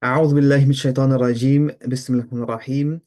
أعوذ بالله من الشيطان الرجيم بسم الله الرحمن الرحيم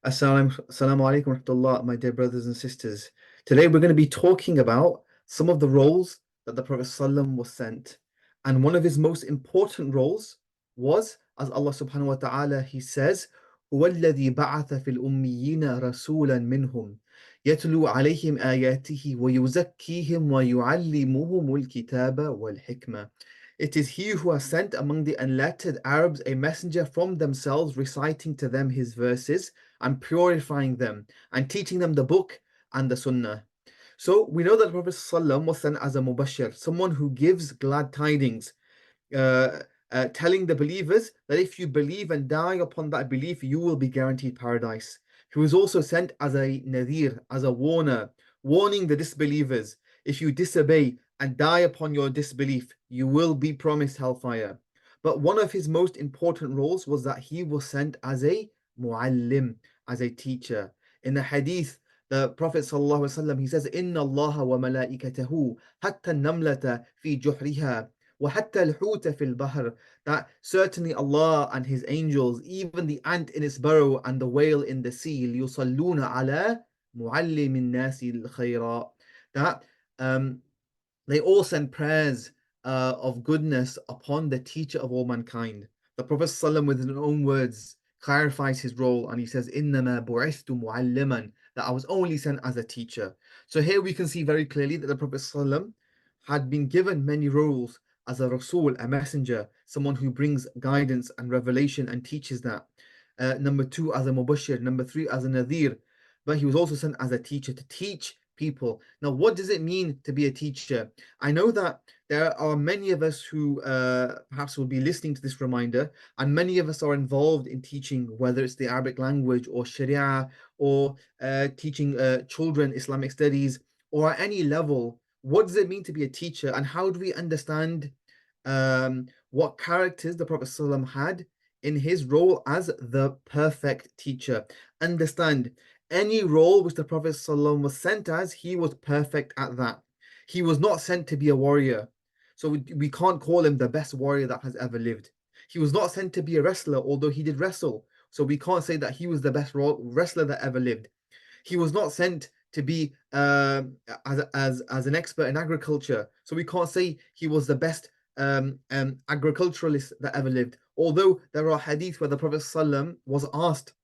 Assalamu alaikum wa rahmatullah, my dear brothers and sisters. Today we're going to be talking about some of the roles that the Prophet ﷺ was sent. And one of his most important roles was, as Allah subhanahu wa ta'ala, he says, هو الذي بعث في الأميين رسولا منهم يتلو عليهم آياته ويزكيهم ويعلمهم الكتاب والحكمة. It is he who has sent among the unlettered Arabs a messenger from themselves, reciting to them his verses and purifying them and teaching them the book and the Sunnah. So we know that the Prophet ﷺ was sent as a mubashir, someone who gives glad tidings, uh, telling the believers that if you believe and die upon that belief, you will be guaranteed paradise. He was also sent as a nadir, as a warner, warning the disbelievers. If you disobey and die upon your disbelief, you will be promised hellfire. But one of his most important roles was that he was sent as a muallim, as a teacher. In the hadith, the Prophet ﷺ, he says, إِنَّ اللَّهَ وَمَلَائِكَتَهُ حَتَّى النَّمْلَةَ فِي جُحْرِهَا وَحَتَّى الْحُوتَ فِي الْبَحْرِ. That certainly Allah and His angels, even the ant in its burrow and the whale in the sea, لِيُصَلُّونَ عَلَى مُعَلِّمِ النَّاسِ الْخَيْرَ. That they all send prayers of goodness upon the teacher of all mankind. The Prophet ﷺ, with his own words, clarifies his role and he says, إِنَّمَا بُعِثْتُ مُعَلِّمًا, that I was only sent as a teacher. So here we can see very clearly that the Prophet ﷺ had been given many roles as a Rasul, a messenger, someone who brings guidance and revelation and teaches that. Number two, as a Mubashir. Number three, as a Nadir. But he was also sent as a teacher to teach people. Now, what does it mean to be a teacher? I know that there are many of us who perhaps will be listening to this reminder, and many of us are involved in teaching, whether it's the Arabic language or Sharia or teaching children Islamic studies or at any level. What does it mean to be a teacher, and how do we understand what characters the Prophet ﷺ had in his role as the perfect teacher? Understand, any role which the Prophet ﷺ was sent as, he was perfect at that. He was not sent to be a warrior. So we can't call him the best warrior that has ever lived. He was not sent to be a wrestler, although he did wrestle. So we can't say that he was the best wrestler that ever lived. He was not sent to be as an expert in agriculture. So we can't say he was the best agriculturalist that ever lived. Although there are hadith where the Prophet ﷺ was asked,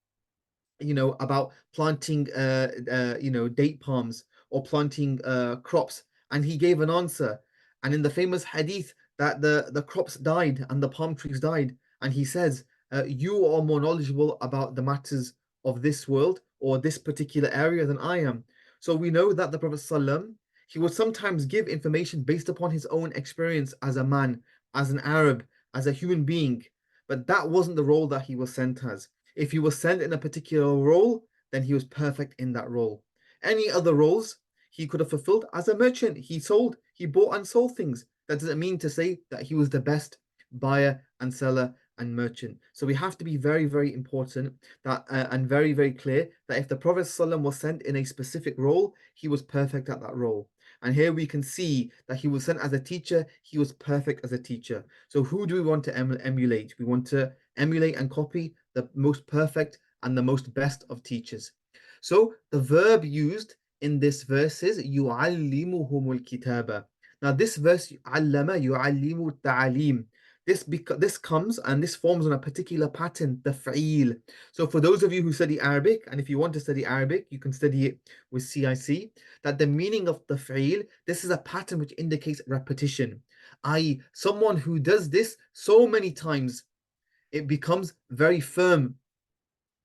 about planting, date palms or planting crops, and he gave an answer. And in the famous hadith that the crops died and the palm trees died, and he says, "You are more knowledgeable about the matters of this world or this particular area than I am." So we know that the Prophet ﷺ, he would sometimes give information based upon his own experience as a man, as an Arab, as a human being, but that wasn't the role that he was sent as. If he was sent in a particular role, then he was perfect in that role. Any other roles he could have fulfilled as a merchant. He bought and sold things. That doesn't mean to say that he was the best buyer and seller and merchant. So we have to be very, very important that and very, very clear that if the Prophet ﷺ was sent in a specific role, he was perfect at that role. And here we can see that he was sent as a teacher, he was perfect as a teacher. So who do we want to emulate? We want to emulate and copy the most perfect and the most best of teachers. So the verb used in this verse is يُعَلِّمُهُمُ الْكِتَابَ. Now this verse يُعَلَّمَ يُعَلِّمُ التَّعَلِيمِ. This comes and this forms on a particular pattern, the fa'il. So for those of you who study Arabic, and if you want to study Arabic, you can study it with CIC, that the meaning of the fa'il, this is a pattern which indicates repetition, i.e., someone who does this so many times, it becomes very firm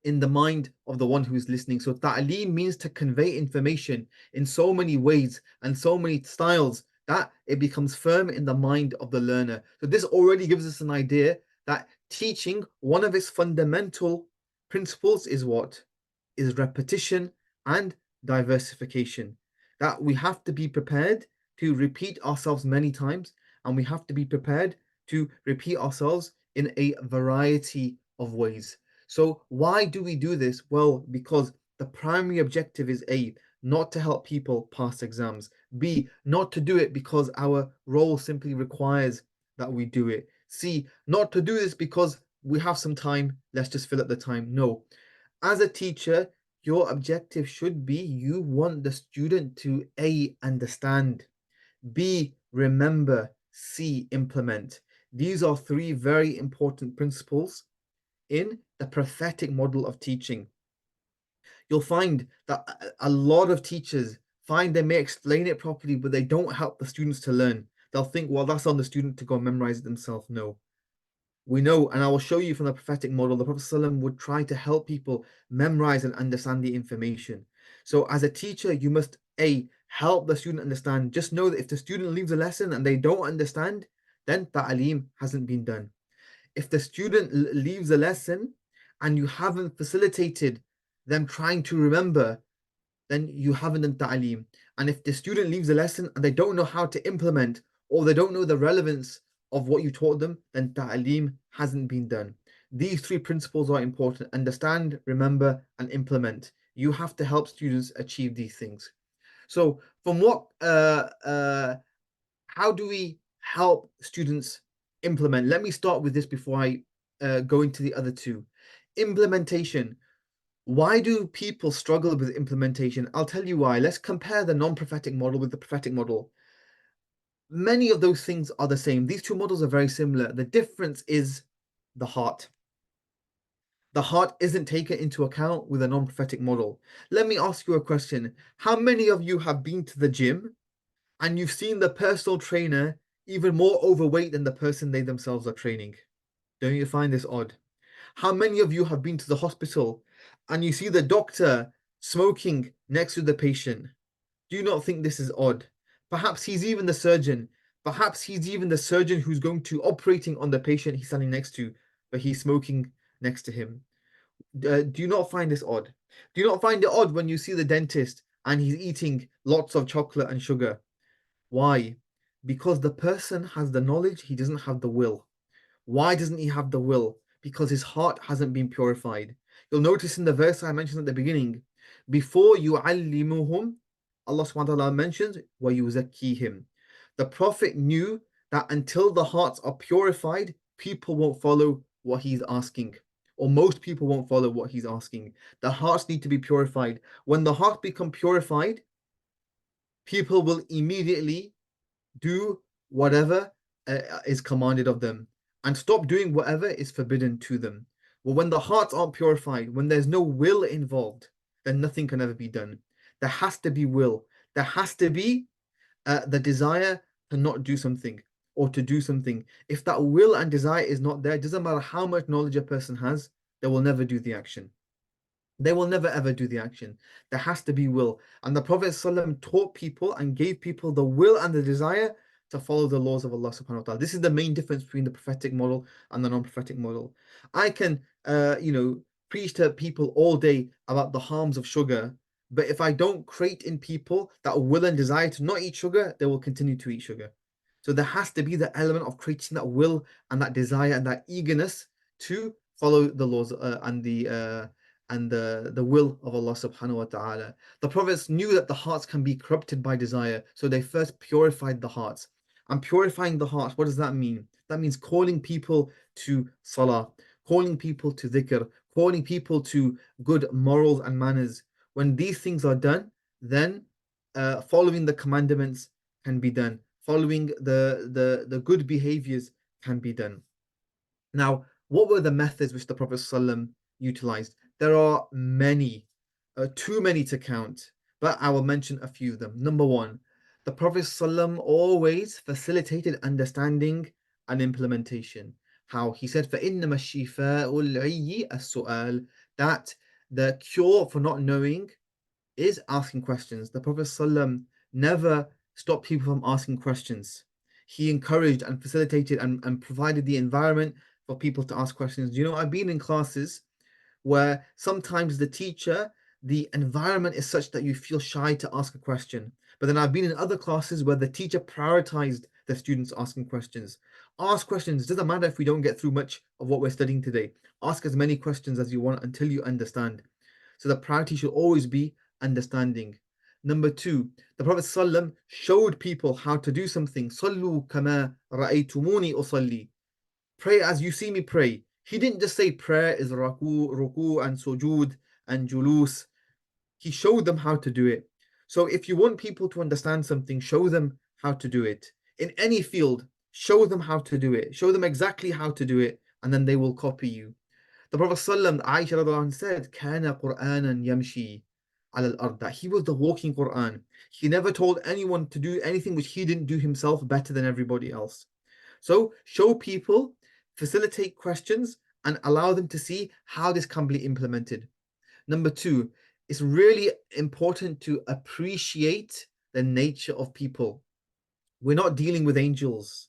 in the mind of the one who is listening. So ta'aleem means to convey information in so many ways and so many styles that it becomes firm in the mind of the learner. So this already gives us an idea that teaching, one of its fundamental principles is what? Is repetition and diversification. That we have to be prepared to repeat ourselves many times, and we have to be prepared to repeat ourselves in a variety of ways. So why do we do this? Well, because the primary objective is A, not to help people pass exams. B, not to do it because our role simply requires that we do it. C, not to do this because we have some time, let's just fill up the time. No. As a teacher, your objective should be you want the student to A, understand, B, remember, C, implement. These are three very important principles in the prophetic model of teaching. You'll find that a lot of teachers find they may explain it properly, but they don't help the students to learn. They'll think, well, that's on the student to go and memorize it themselves. No. We know, and I will show you from the prophetic model, the Prophet ﷺ would try to help people memorize and understand the information. So, as a teacher, you must A, help the student understand. Just know that if the student leaves a lesson and they don't understand, then ta'aleem hasn't been done. If the student leaves a lesson and you haven't facilitated them trying to remember, then you haven't done ta'aleem. And if the student leaves a lesson and they don't know how to implement, or they don't know the relevance of what you taught them, then ta'aleem hasn't been done. These three principles are important: understand, remember, and implement. You have to help students achieve these things. So, from how do we help students implement? Let me start with this before I go into the other two. Implementation. Why do people struggle with implementation? I'll tell you why. Let's compare the non-prophetic model with the prophetic model. Many of those things are the same. These two models are very similar. The difference is the heart. The heart isn't taken into account with a non-prophetic model. Let me ask you a question. How many of you have been to the gym and you've seen the personal trainer even more overweight than the person they themselves are training? Don't you find this odd? How many of you have been to the hospital and you see the doctor smoking next to the patient? Do you not think this is odd? Perhaps he's even the surgeon. Perhaps he's even the surgeon who's going to operating on the patient he's standing next to, but he's smoking next to him. Do you not find this odd? Do you not find it odd when you see the dentist and he's eating lots of chocolate and sugar? Why? Because the person has the knowledge, he doesn't have the will. Why doesn't he have the will? Because his heart hasn't been purified. You'll notice in the verse I mentioned at the beginning, before yu'allimuhum, Allah subhanahu wa ta'ala mentions wa yuzakkihim. The Prophet knew that until the hearts are purified, people won't follow what he's asking, or most people won't follow what he's asking. The hearts need to be purified. When the hearts become purified, people will immediately do whatever is commanded of them and stop doing whatever is forbidden to them. Well, when the hearts aren't purified, when there's no will involved, then nothing can ever be done. There has to be will. There has to be the desire to not do something or to do something. If that will and desire is not there, it doesn't matter how much knowledge a person has, they will never do the action. They will never ever do the action. There has to be will. And the Prophet ﷺ taught people and gave people the will and the desire to follow the laws of Allah subhanahu wa ta'ala. This is the main difference between the prophetic model and the non-prophetic model. I can preach to people all day about the harms of sugar, but if I don't create in people that will and desire to not eat sugar, they will continue to eat sugar. So there has to be the element of creating that will and that desire and that eagerness to follow the laws and the will of Allah subhanahu wa ta'ala. The prophets knew that the hearts can be corrupted by desire, so they first purified the hearts. And purifying the hearts, what does that mean? That means calling people to salah, calling people to dhikr, calling people to good morals and manners. When these things are done, then following the commandments can be done. Following the good behaviors can be done. Now, what were the methods which the Prophet ﷺ utilized? There are many, too many to count, but I will mention a few of them. Number one, the Prophet ﷺ always facilitated understanding and implementation. How he said, فَإِنَّمَا الشِّفَاءُ الْعِيِّ السُّؤَالِ, that the cure for not knowing is asking questions. The Prophet ﷺ never stopped people from asking questions. He encouraged and facilitated and provided the environment for people to ask questions. You know, I've been in classes where sometimes the environment is such that you feel shy to ask a question. But then I've been in other classes where the teacher prioritized the students asking questions. Ask questions. It doesn't matter if we don't get through much of what we're studying today. Ask as many questions as you want until you understand. So the priority should always be understanding. Number two, the Prophet ﷺ showed people how to do something. Sallu kama ra'aytumuni usalli. Pray as you see me pray. He didn't just say prayer is ruku and sujood and julus. He showed them how to do it. So if you want people to understand something, show them how to do it. In any field, show them how to do it. Show them exactly how to do it, and then they will copy you. The Prophet ﷺ, Aisha radiallahu anha said, Kana Qur'anan yamshi ala al-ard, that he was the walking Quran. He never told anyone to do anything which he didn't do himself better than everybody else. So show people, facilitate questions, and allow them to see how this can be implemented. Number two, it's really important to appreciate the nature of people. We're not dealing with angels.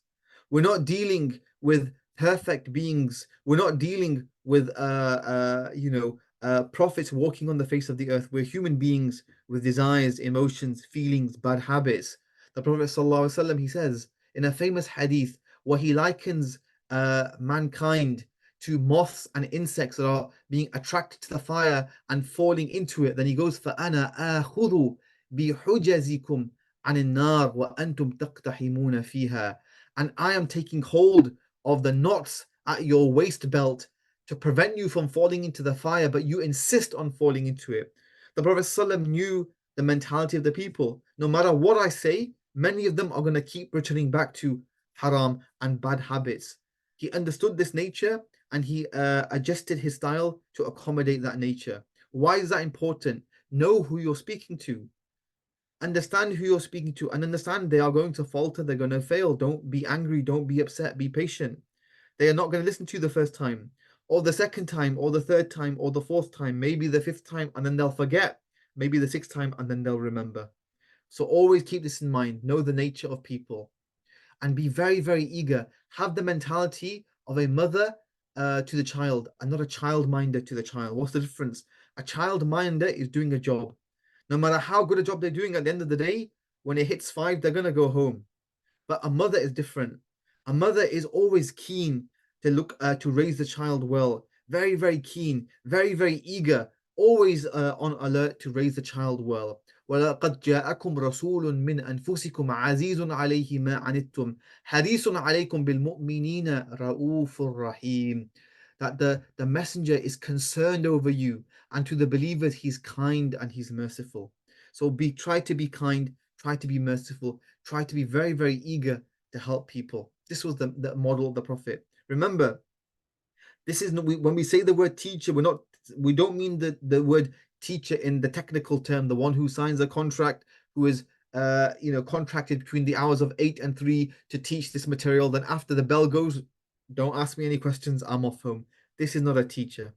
We're not dealing with perfect beings. We're not dealing with prophets walking on the face of the earth. We're human beings with desires, emotions, feelings, bad habits. The Prophet ﷺ, he says in a famous hadith where he likens mankind to moths and insects that are being attracted to the fire and falling into it. Then he goes, فَأَنَا آخُذُ بِحُجَزِكُمْ عن النار وأنتم تقتحمون فيها. And I am taking hold of the knots at your waist belt to prevent you from falling into the fire, but you insist on falling into it. The Prophet ﷺ knew the mentality of the people. No matter what I say, many of them are going to keep returning back to haram and bad habits. He understood this nature and he adjusted his style to accommodate that nature. Why is that important? Know who you're speaking to. Understand who you're speaking to and understand they are going to falter, they're going to fail. Don't be angry, don't be upset, be patient. They are not going to listen to you the first time, or the second time, or the third time, or the fourth time, maybe the fifth time, and then they'll forget. Maybe the sixth time, and then they'll remember. So always keep this in mind. Know the nature of people and be very, very eager. Have the mentality of a mother to the child and not a child minder to the child. What's the difference? A child minder is doing a job. No matter how good a job they're doing, at the end of the day, when it hits 5, they're going to go home. But a mother is different. A mother is always keen to look to raise the child well. Very, very keen, very, very eager, always on alert to raise the child well. وَلَقَدْ جَاءَكُمْ رَسُولٌ مِّنْ أَنفُسِكُمْ عَزِيزٌ عَلَيْهِ مَا عَنِتُّمْ حَرِيصٌ عَلَيْكُمْ بِالْمُؤْمِنِينَ رَءُوفٌ رَحِيمٌ. That the messenger is concerned over you, and to the believers he's kind and he's merciful. So try to be kind, try to be merciful, try to be very, very eager to help people. This was the model of the Prophet. Remember, this is when we say the word teacher, we don't mean the word teacher in the technical term, the one who signs a contract, who is contracted between the hours of 8 and 3 to teach this material. Then after the bell goes, don't ask me any questions, I'm off home. This is not a teacher.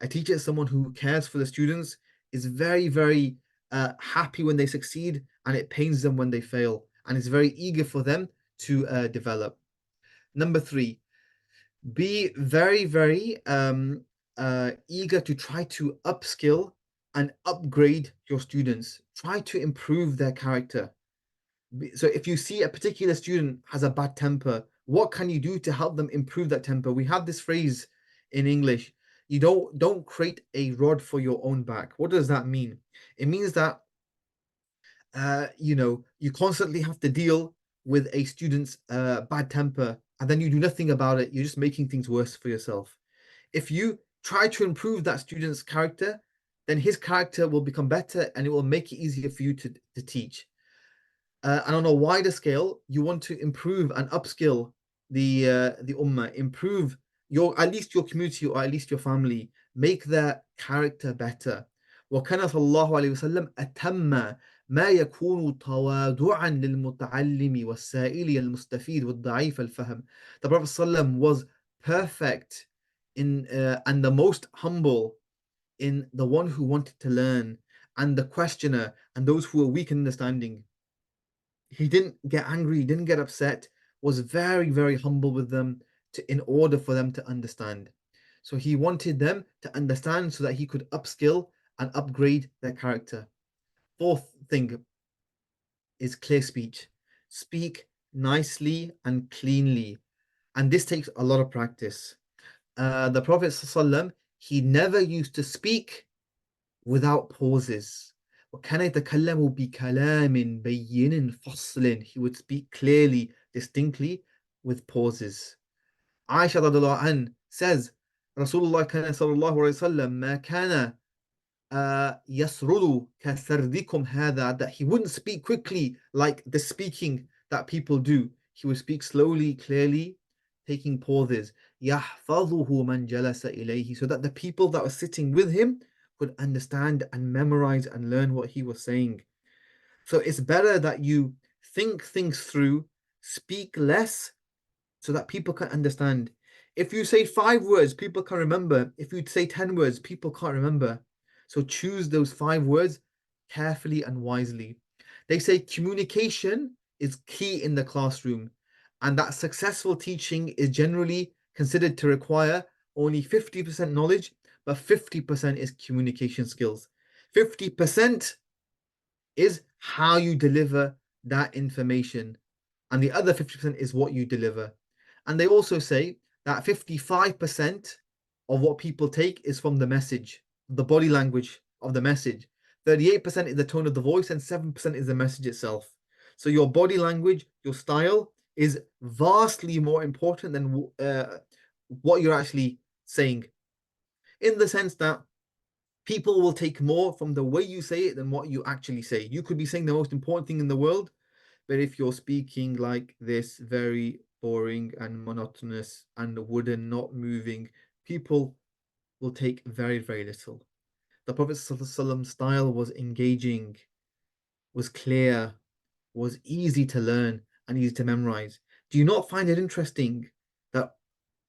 A teacher is someone who cares for the students, is very, very happy when they succeed, and it pains them when they fail, and is very eager for them to develop. Number 3, be very, very eager to try to upskill and upgrade your students. Try to improve their character. So if you see a particular student has a bad temper, what can you do to help them improve that temper? We have this phrase in English: you don't create a rod for your own back. What does that mean? It means that you constantly have to deal with a student's bad temper, and then you do nothing about it. You're just making things worse for yourself. If you try to improve that student's character, then his character will become better, and it will make it easier for you to teach. And on a wider scale, you want to improve and upskill the ummah, improve at least your community or at least your family, make their character better. وكان صلى الله عليه وسلم أتم ما يكون تواضعا للمتعلم والسائل المستفيد والضعيف الفهم. The Prophet ﷺ was perfect in and the most humble in the one who wanted to learn and the questioner and those who were weak in understanding. He didn't get angry, he didn't get upset, was very, very humble with them in order for them to understand. So he wanted them to understand so that he could upskill and upgrade their character. Fourth thing is clear speech. Speak nicely and cleanly. And this takes a lot of practice. The Prophet ﷺ, he never used to speak without pauses. وكان يتكلم بكلام بين فصل. He would speak clearly, distinctly, with pauses. Aisha radiallahu anha says Rasulullah sallallahu alayhi wasallam ما كان يسرد كسردكم هذا, that he wouldn't speak quickly like the speaking that people do. He would speak slowly, clearly, taking pauses. يحفظه من جلس إليه, so that the people that were sitting with him could understand and memorize and learn what he was saying. So it's better that you think things through, speak less, so that people can understand. If you say 5 words, people can remember. If you say 10 words, people can't remember. So choose those 5 words carefully and wisely. They say communication is key in the classroom, and that successful teaching is generally considered to require only 50% knowledge, but 50% is communication skills. 50% is how you deliver that information, and the other 50% is what you deliver. And they also say that 55% of what people take is from the message, the body language of the message. 38% is the tone of the voice, and 7% is the message itself. So your body language, your style is vastly more important than what you're actually saying, in the sense that people will take more from the way you say it than what you actually say. You could be saying the most important thing in the world, but if you're speaking like this, very boring and monotonous and wooden, not moving, people will take very, very little. The Prophet ﷺ style was engaging, was clear, was easy to learn and easy to memorize. Do you not find it interesting that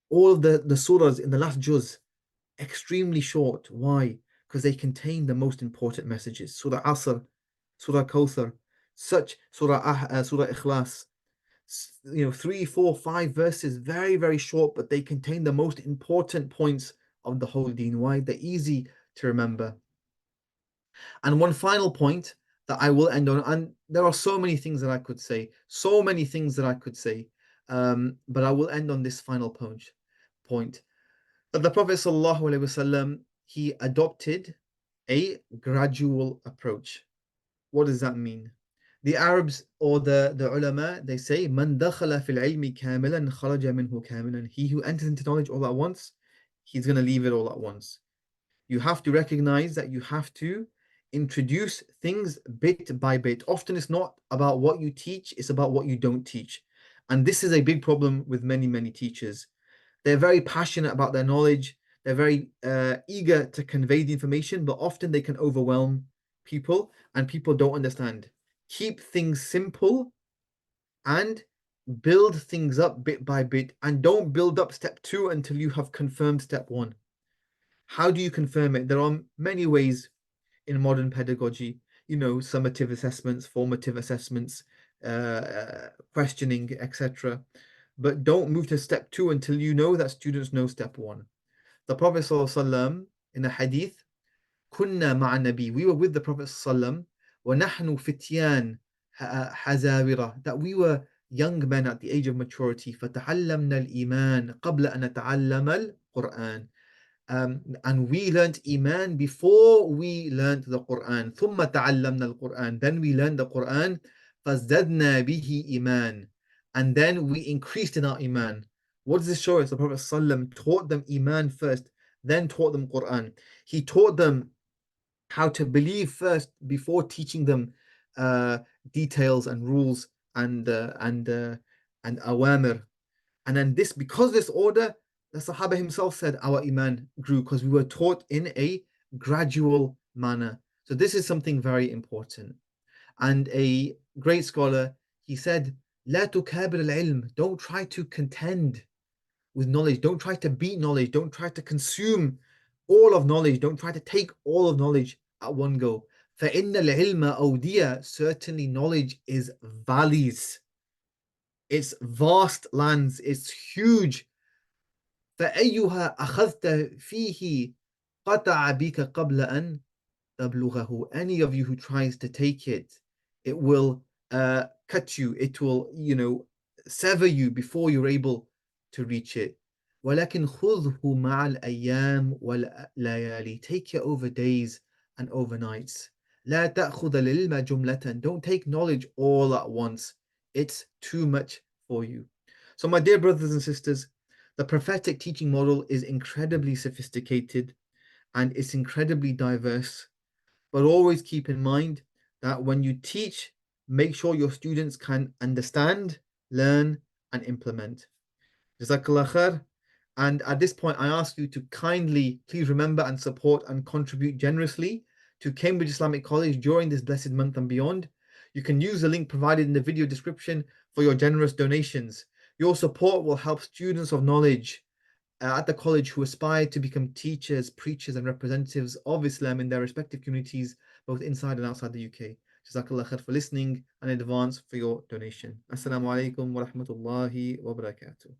all of the surahs in the last juz extremely short? Why? Because they contain the most important messages. Surah Asr, Surah Kawthar, such Surah Ikhlas, 3, 4, 5 verses, very, very short, but they contain the most important points of the whole deen. Why? They're easy to remember. And one final point that I will end on, and there are so many things that I could say, so many things that I could say, but I will end on this final point that the Prophet ﷺ, he adopted a gradual approach. What does that mean? The Arabs or the ulama, they say, "Man dakhala fil ilmi kamilan kharaja minhu kamilan." He who enters into knowledge all at once, he's going to leave it all at once. You have to recognize that you have to introduce things bit by bit. Often it's not about what you teach, it's about what you don't teach. And this is a big problem with many, many teachers. They're very passionate about their knowledge. They're very eager to convey the information, but often they can overwhelm people and people don't understand. Keep things simple and build things up bit by bit, and don't build up step 2 until you have confirmed step 1. How do you confirm it? There are many ways in modern pedagogy, summative assessments, formative assessments, questioning, etc. But don't move to step 2 until you know that students know step 1. The Prophet ﷺ, in a hadith, كنا مع النبي, we were with the Prophet ﷺ, ونحن فتيان حزاورة, that we were young men at the age of maturity. فتعلمنا الإيمان قبل أن نتعلم القرآن. And we learnt Iman before we learnt the Quran. ثم تعلمنا القرآن. Then we learned the Quran. فازددنا به إيمان. And then we increased in our Iman. What does this show us? The Prophet ﷺ taught them Iman first, then taught them Quran. He taught them how to believe first before teaching them details and rules and awamir. And then because this order, the Sahaba himself said our Iman grew because we were taught in a gradual manner. So this is something very important. And a great scholar, he said, لا تكابر العلم. Don't try to contend with knowledge. Don't try to beat knowledge. Don't try to consume all of knowledge. Don't try to take all of knowledge at one go. فإن العلم أودية. Certainly knowledge is valleys. It's vast lands. It's huge. فأيها أخذت فيه قطع بك قبل أن تبلغه. Any of you who tries to take it, it will cut you. It will, sever you before you're able to reach it. ولكن خذه مع الأيام والليالي. Take it over days and over nights. لا تأخذ العلم جملة. Don't take knowledge all at once. It's too much for you. So my dear brothers and sisters, The prophetic teaching model is incredibly sophisticated and it's incredibly diverse. But always keep in mind that when you teach, make sure your students can understand, learn, and implement. JazakAllah Khair. And at this point, I ask you to kindly please remember and support and contribute generously to Cambridge Islamic College during this blessed month and beyond. You can use the link provided in the video description for your generous donations. Your support will help students of knowledge at the college who aspire to become teachers, preachers, and representatives of Islam in their respective communities, both inside and outside the UK. JazakAllah Khair for listening and in advance for your donation. Assalamu alaikum wa rahmatullahi wa barakatuh.